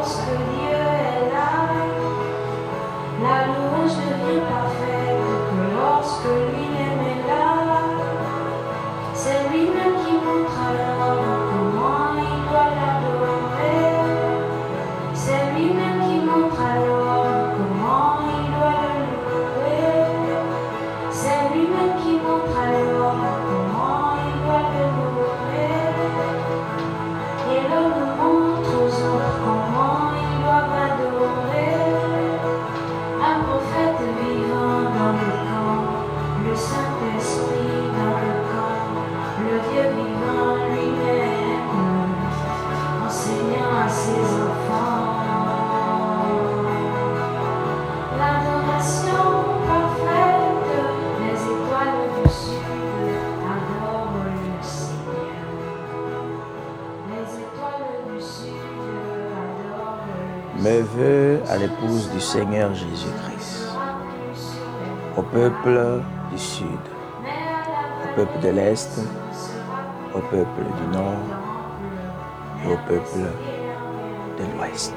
lorsque Dieu est là, la louange devient parfaite, que lorsque lui-même est là, c'est lui-même qui montre alors comment il doit l'adorer. C'est lui-même qui montre alors comment il doit le louer. C'est lui-même qui montre alors comment il doit le louer. Et l'on nous montre aux autres comment ils doivent adorer. Un prophète vivant dans le camp, le Saint-Esprit dans le camp, le Dieu vivant lui-même, enseignant à ses enfants. L'adoration parfaite, les étoiles du sud adorent le Seigneur. Les étoiles du sud adorent le Mes vœux à l'épouse du Seigneur Jésus-Christ, au peuple du Sud, au peuple de l'Est, au peuple du Nord et au peuple de l'Ouest.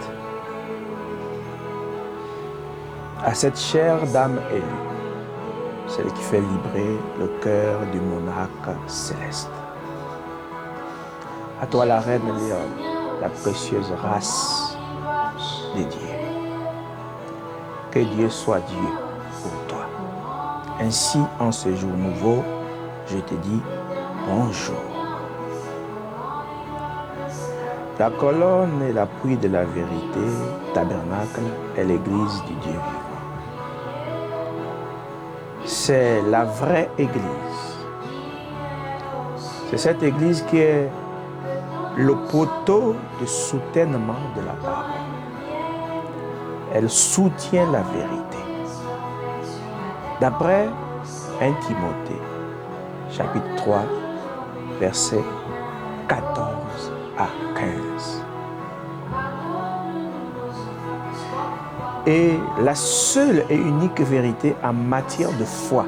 À cette chère dame élue, celle qui fait vibrer le cœur du monarque céleste. À toi la reine Léone, la précieuse race de Dieu. Que Dieu soit Dieu pour toi. Ainsi, en ce jour nouveau, je te dis bonjour. La colonne et l'appui de la vérité, tabernacle, est l'église du Dieu vivant. C'est la vraie église. C'est cette église qui est le poteau de soutènement de la parole. Elle soutient la vérité. D'après 1 Timothée, chapitre 3, versets 14 à 15. Et la seule et unique vérité en matière de foi,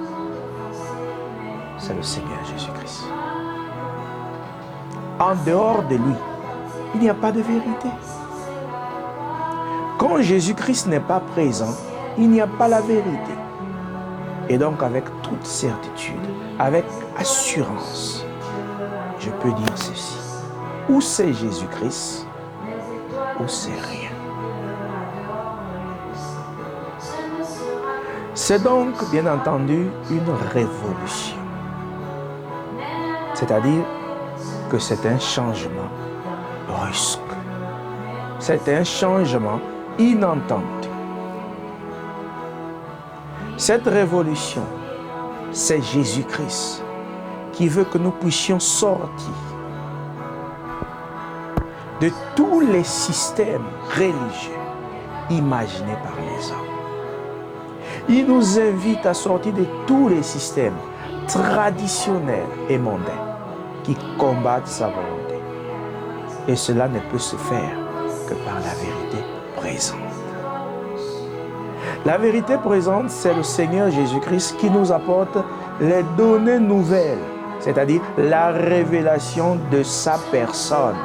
c'est le Seigneur Jésus-Christ. En dehors de lui, il n'y a pas de vérité. Quand Jésus-Christ n'est pas présent, il n'y a pas la vérité. Et donc avec toute certitude, avec assurance, je peux dire ceci. Ou c'est Jésus-Christ, ou c'est rien. C'est donc, bien entendu, une révolution. C'est-à-dire que c'est un changement brusque. C'est un changement inattendu. Cette révolution, c'est Jésus-Christ qui veut que nous puissions sortir de tous les systèmes religieux imaginés par les hommes. Il nous invite à sortir de tous les systèmes traditionnels et mondains qui combattent sa volonté. Et cela ne peut se faire que par la vérité présente. La vérité présente, c'est le Seigneur Jésus-Christ qui nous apporte les données nouvelles, c'est-à-dire la révélation de sa personne,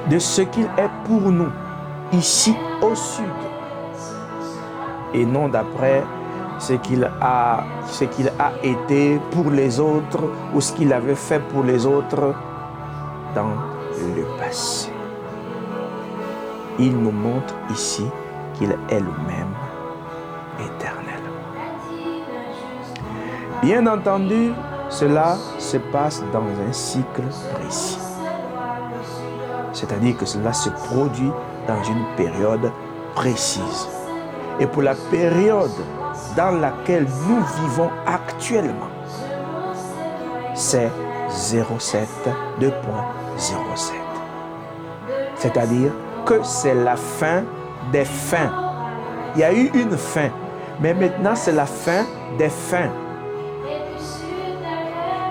de ce qu'il est pour nous, ici au sud, et non d'après ce qu'il a été pour les autres ou ce qu'il avait fait pour les autres dans le passé. Il nous montre ici qu'il est le même éternel. Bien entendu, cela se passe dans un cycle précis. C'est-à-dire que cela se produit dans une période précise. Et pour la période dans laquelle nous vivons actuellement, c'est 07, 2.07. C'est-à-dire que c'est la fin des fins. Il y a eu une fin, mais maintenant c'est la fin des fins.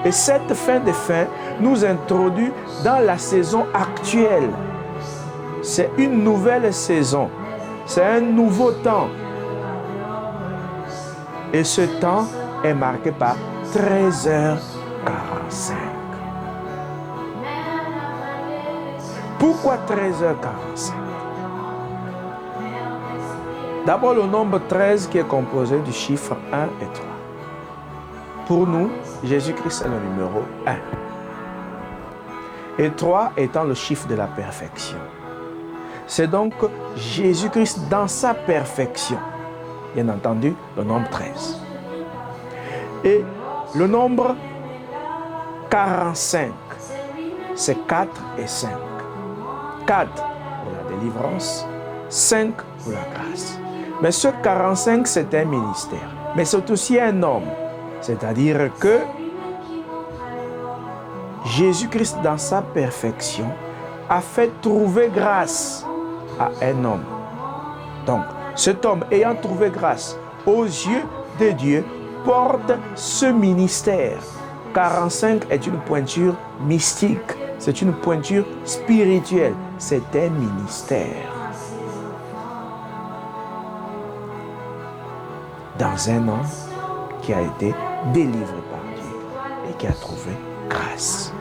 Et cette fin des fins nous introduit dans la saison actuelle. C'est une nouvelle saison. C'est un nouveau temps. Et ce temps est marqué par 13h45. Pourquoi 13h45? D'abord, le nombre 13 qui est composé du chiffre 1 et 3. Pour nous, Jésus-Christ est le numéro 1. Et 3 étant le chiffre de la perfection. C'est donc Jésus-Christ dans sa perfection. Bien entendu, le nombre 13. Et le nombre 45, c'est 4 et 5. 4 pour la délivrance, 5 pour la grâce. Mais ce 45, c'est un ministère. Mais c'est aussi un homme. C'est-à-dire que Jésus-Christ, dans sa perfection, a fait trouver grâce à un homme. Donc, cet homme, ayant trouvé grâce aux yeux de Dieu, porte ce ministère. 45 est une pointure mystique. C'est une pointure spirituelle. C'est un ministère. Dans un homme qui a été délivré par Dieu et qui a trouvé grâce.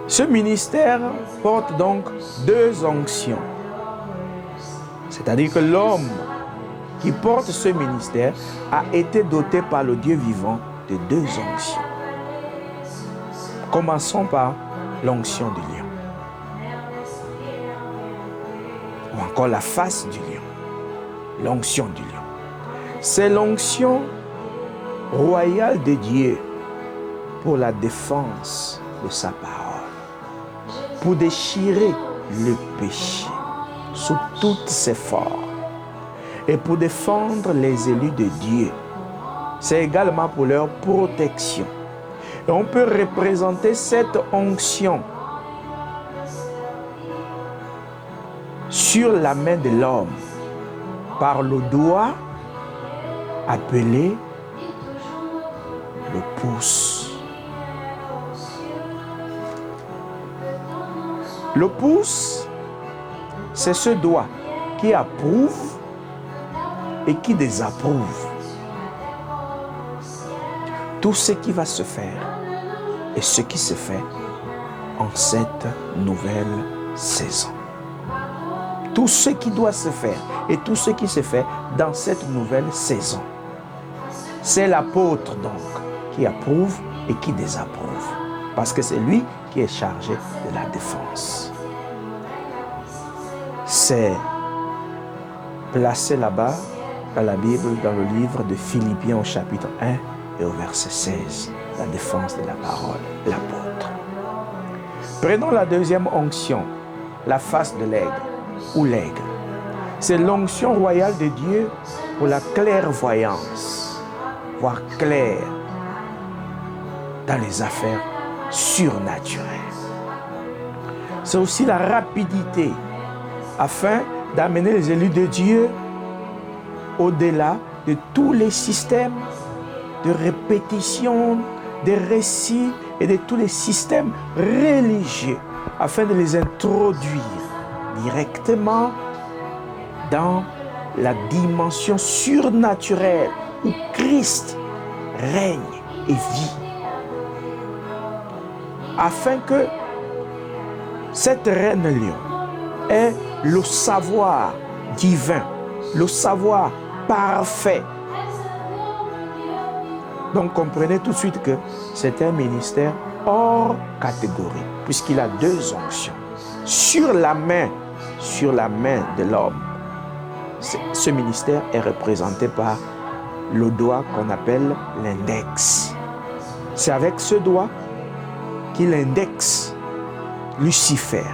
Ce ministère porte donc 2 onctions. C'est-à-dire que l'homme qui porte ce ministère a été doté par le Dieu vivant de 2 onctions. Commençons par l'onction du lion. Ou encore la face du lion. L'onction du lion. C'est l'onction royale de Dieu pour la défense de sa parole. Pour déchirer le péché sous toutes ses formes. Et pour défendre les élus de Dieu. C'est également pour leur protection. Et on peut représenter cette onction sur la main de l'homme par le doigt appelé le pouce. Le pouce, c'est ce doigt qui approuve et qui désapprouve tout ce qui va se faire et ce qui se fait en cette nouvelle saison. Tout ce qui doit se faire et tout ce qui se fait dans cette nouvelle saison. C'est l'apôtre donc qui approuve et qui désapprouve. Parce que c'est lui qui est chargé de la défense. C'est placé là-bas dans la Bible, dans le livre de Philippiens au chapitre 1 et au verset 16. La défense de la parole, l'apôtre. Prenons la deuxième onction, la face de l'aigle ou l'aigle. C'est l'onction royale de Dieu pour la clairvoyance, voir clair dans les affaires surnaturelles. C'est aussi la rapidité afin d'amener les élus de Dieu au-delà de tous les systèmes de répétition, des récits et de tous les systèmes religieux afin de les introduire directement dans la dimension surnaturelle où Christ règne et vit. Afin que cette reine lion ait le savoir divin, le savoir parfait. Donc comprenez tout de suite que c'est un ministère hors catégorie, puisqu'il a 2 onctions. Sur la main de l'homme, ce ministère est représenté par le doigt qu'on appelle l'index. C'est avec ce doigt qu'il indexe Lucifer,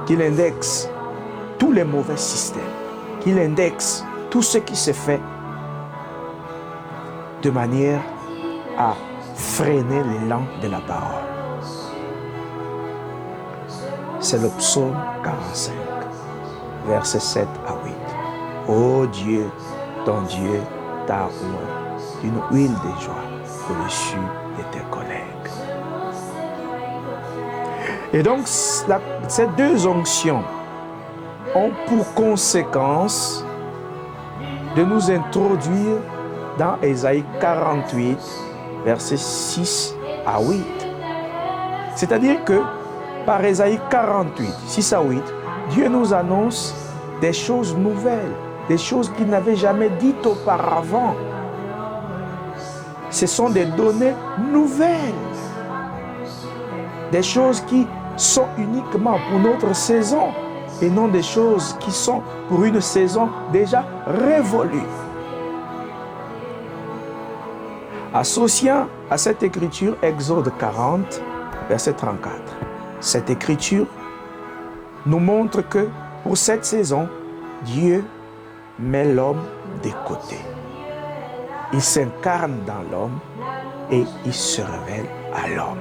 qu'il indexe tous les mauvais systèmes, qu'il indexe tout ce qui se fait de manière à freiner l'élan de la parole. C'est le psaume 45, versets 7 à 8. Ô Dieu, ton Dieu t'a oint d'une huile de joie au-dessus de tes collègues. Et donc, ces 2 onctions ont pour conséquence de nous introduire dans Ésaïe 48, versets 6 à 8. C'est-à-dire que par Ésaïe 48, 6 à 8, Dieu nous annonce des choses nouvelles, des choses qu'il n'avait jamais dites auparavant. Ce sont des données nouvelles, des choses qui sont uniquement pour notre saison et non des choses qui sont pour une saison déjà révolue. Associant à cette écriture Exode 40, verset 34, cette écriture nous montre que pour cette saison, Dieu met l'homme de côté. Il s'incarne dans l'homme et il se révèle à l'homme.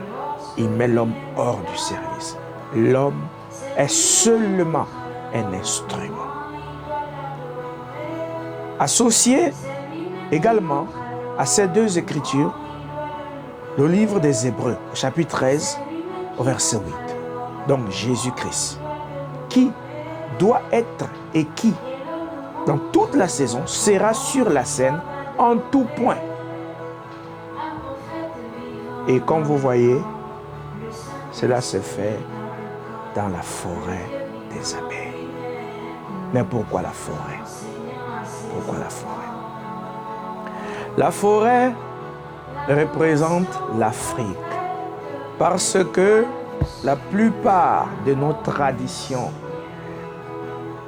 Il met l'homme hors du service. L'homme est seulement un instrument. Associé également à ces deux écritures, le livre des Hébreux, chapitre 13, au verset 8. Donc Jésus-Christ, qui doit être et qui, dans toute la saison, sera sur la scène en tout point. Et comme vous voyez, cela se fait dans la forêt des abeilles. Mais pourquoi la forêt? Pourquoi la forêt? La forêt représente l'Afrique parce que la plupart de nos traditions,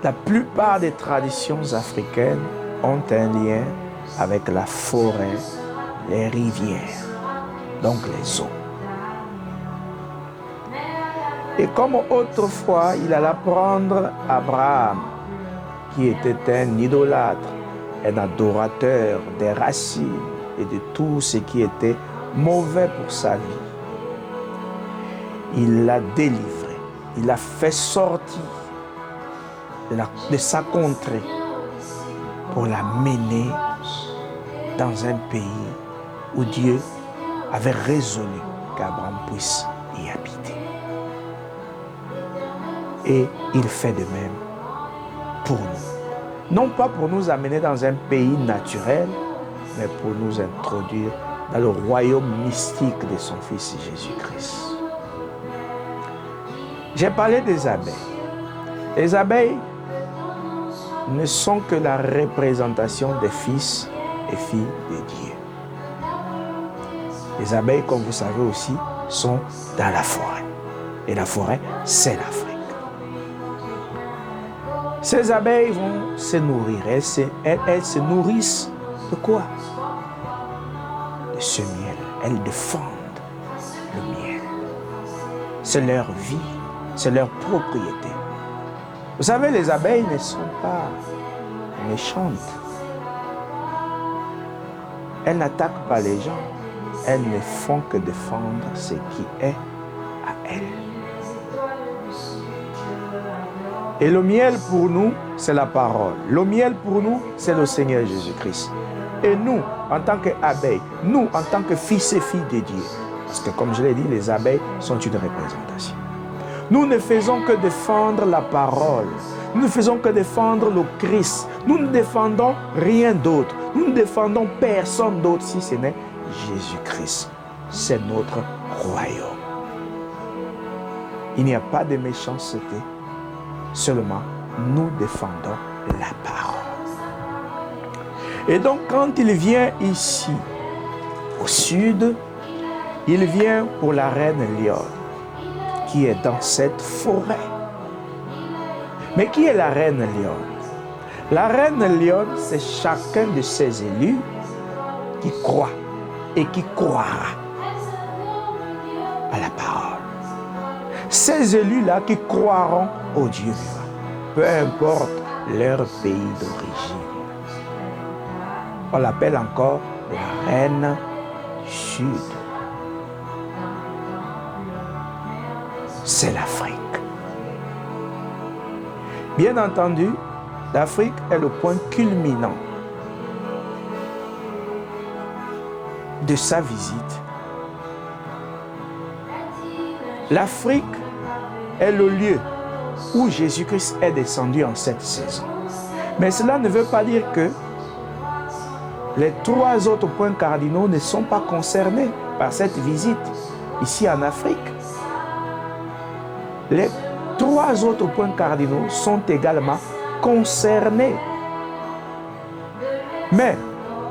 la plupart des traditions africaines ont un lien avec la forêt, les rivières, donc les eaux. Et comme autrefois, il alla prendre Abraham, qui était un idolâtre, un adorateur des racines et de tout ce qui était mauvais pour sa vie. Il l'a délivré, il l'a fait sortir de sa contrée pour la mener dans un pays où Dieu avait résolu qu'Abraham puisse y habiter. Et il fait de même pour nous. Non pas pour nous amener dans un pays naturel, mais pour nous introduire dans le royaume mystique de son Fils Jésus-Christ. J'ai parlé des abeilles. Les abeilles ne sont que la représentation des fils et filles de Dieu. Les abeilles, comme vous savez aussi, sont dans la forêt. Et la forêt, c'est l'Afrique. Ces abeilles vont se nourrir. Elles se nourrissent de quoi? De ce miel. Elles défendent le miel. C'est leur vie, c'est leur propriété. Vous savez, les abeilles ne sont pas méchantes. Elles n'attaquent pas les gens. Elles ne font que défendre ce qui est à elles. Et le miel pour nous, c'est la parole. Le miel pour nous, c'est le Seigneur Jésus-Christ. Et nous, en tant qu'abeilles, nous, en tant que fils et filles de Dieu, parce que comme je l'ai dit, les abeilles sont une représentation. Nous ne faisons que défendre la parole. Nous ne faisons que défendre le Christ. Nous ne défendons rien d'autre. Nous ne défendons personne d'autre si ce n'est Jésus-Christ. C'est notre royaume. Il n'y a pas de méchanceté. Seulement, nous défendons la parole. Et donc, quand il vient ici, au sud, il vient pour la reine Lionne, qui est dans cette forêt. Mais qui est la reine Lionne? La reine Lionne, c'est chacun de ses élus qui croit et qui croira à la parole. Ces élus-là qui croiront au Dieu vivant, peu importe leur pays d'origine. On l'appelle encore la reine du Sud. C'est l'Afrique. Bien entendu, l'Afrique est le point culminant de sa visite. L'Afrique est le lieu où Jésus-Christ est descendu en cette saison. Mais cela ne veut pas dire que les trois autres points cardinaux ne sont pas concernés par cette visite ici en Afrique. Les 3 autres points cardinaux sont également concernés. Mais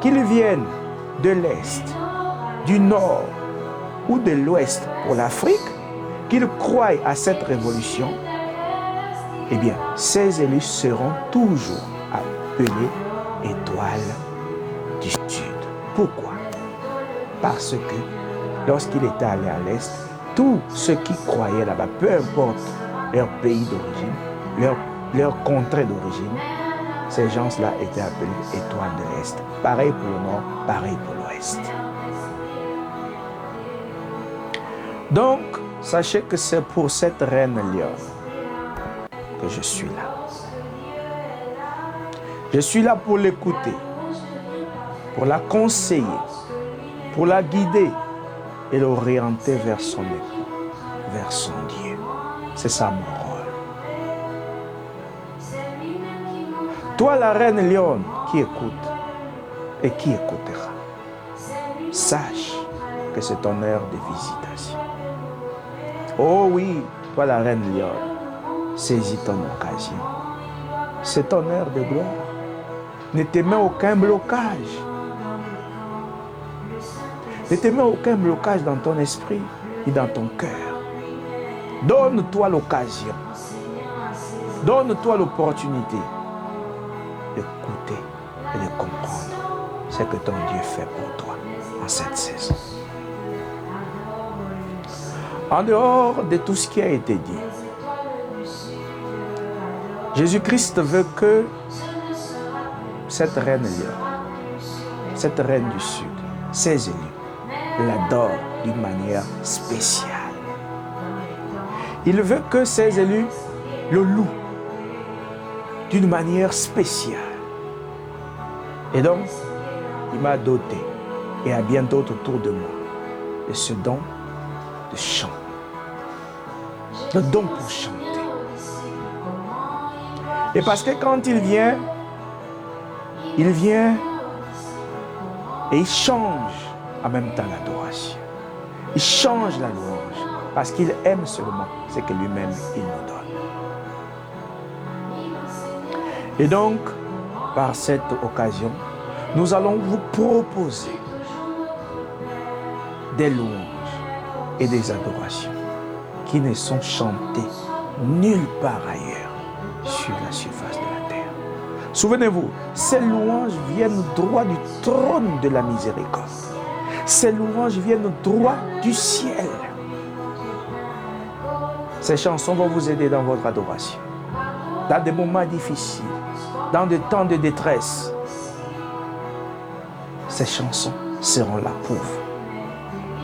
qu'ils viennent de l'Est, du Nord ou de l'Ouest pour l'Afrique, qu'ils croient à cette révolution, eh bien, ces élus seront toujours appelés étoiles du Sud. Pourquoi? Parce que lorsqu'il était allé à l'Est, tous ceux qui croyaient là-bas, peu importe leur pays d'origine, leur contrée d'origine, ces gens-là étaient appelés étoiles de l'Est. Pareil pour le Nord, pareil pour l'Ouest. Donc, sachez que c'est pour cette reine Lion que je suis là. Je suis là pour l'écouter, pour la conseiller, pour la guider et l'orienter vers son époux, vers son Dieu. C'est ça mon rôle. Toi, la reine Lion qui écoute et qui écoutera, sache que c'est ton heure de visitation. Oh oui, toi, la reine Lion, saisis ton occasion. C'est ton heure de gloire. Ne te mets aucun blocage. Ne te mets aucun blocage dans ton esprit et dans ton cœur. Donne-toi l'occasion. Donne-toi l'opportunité d'écouter et de comprendre ce que ton Dieu fait pour toi en cette saison. En dehors de tout ce qui a été dit, Jésus-Christ veut que cette reine Lion, cette reine du Sud, ses élus, l'adorent d'une manière spéciale. Il veut que ses élus le louent d'une manière spéciale. Et donc, il m'a doté, et à bien d'autres autour de moi, de ce don de chant. Le don pour chanter. Et parce que quand il vient et il change en même temps l'adoration. Il change la louange parce qu'il aime seulement ce que lui-même il nous donne. Et donc, par cette occasion, nous allons vous proposer des louanges et des adorations qui ne sont chantées nulle part ailleurs sur la surface de la terre. Souvenez-vous, ces louanges viennent droit du trône de la miséricorde. Ces louanges viennent droit du ciel. Ces chansons vont vous aider dans votre adoration. Dans des moments difficiles, dans des temps de détresse, ces chansons seront là pour vous.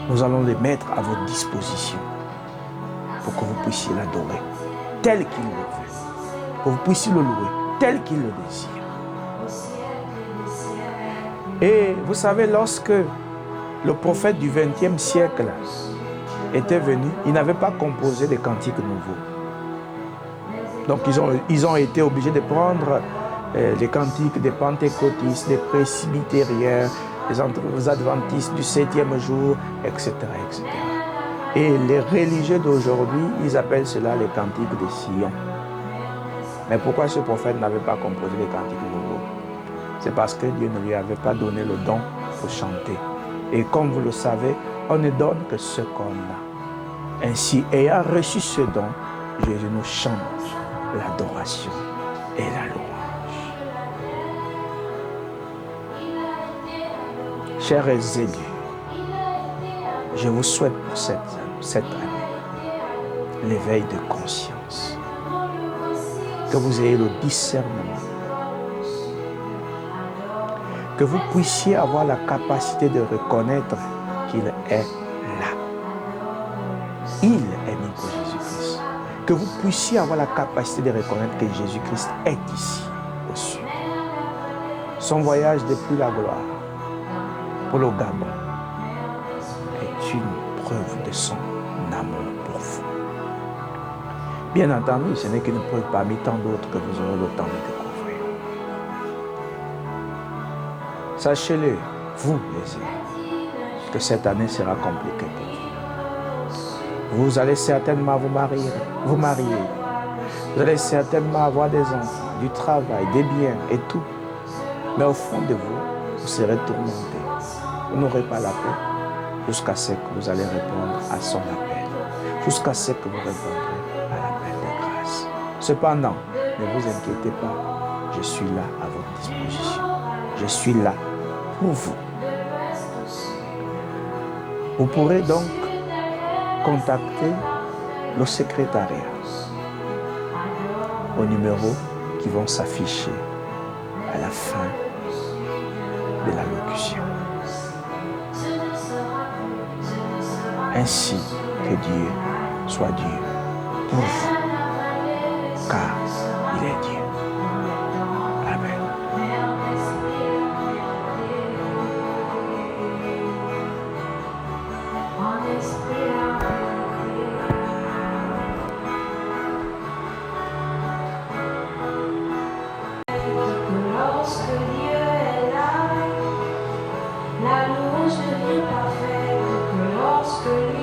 Nous allons les mettre à votre disposition pour que vous puissiez l'adorer tel qu'il le veut, que vous puissiez le louer tel qu'il le désire. Et vous savez, lorsque le prophète du XXe siècle était venu, il n'avait pas composé des cantiques nouveaux. Donc ils ont été obligés de prendre les cantiques des pentecôtistes, des presbytériens, des adventistes du 7e jour, etc., etc. Et les religieux d'aujourd'hui, ils appellent cela les cantiques de Sion. Mais pourquoi ce prophète n'avait pas composé les cantiques nouveaux? C'est parce que Dieu ne lui avait pas donné le don pour chanter. Et comme vous le savez, on ne donne que ce qu'on a. Ainsi, ayant reçu ce don, Jésus nous change l'adoration et la louange. Chers élus, je vous souhaite pour cette année l'éveil de conscience. Que vous ayez le discernement. Que vous puissiez avoir la capacité de reconnaître qu'il est là. Il est mis pour Jésus-Christ. Que vous puissiez avoir la capacité de reconnaître que Jésus-Christ est ici, au sud. Son voyage depuis la gloire pour le Gabon est une preuve de son amour pour vous. Bien entendu, ce n'est qu'une preuve parmi tant d'autres que vous aurez le temps de découvrir. Sachez-le, vous, les élus, que cette année sera compliquée pour vous. Vous allez certainement vous marier. Vous allez certainement avoir des enfants, du travail, des biens et tout. Mais au fond de vous, vous serez tourmenté. Vous n'aurez pas la paix jusqu'à ce que vous allez répondre à son appel. Jusqu'à ce que vous répondrez à l'appel de grâce. Cependant, ne vous inquiétez pas. Je suis là à votre disposition. Je suis là pour vous. Vous pourrez donc contacter le secrétariat aux numéros qui vont s'afficher à la fin de l'allocution. Ainsi que Dieu soit Dieu pour vous, car il est Dieu. Amen. Lorsque Dieu est là, la louange devient parfaite. Que lorsque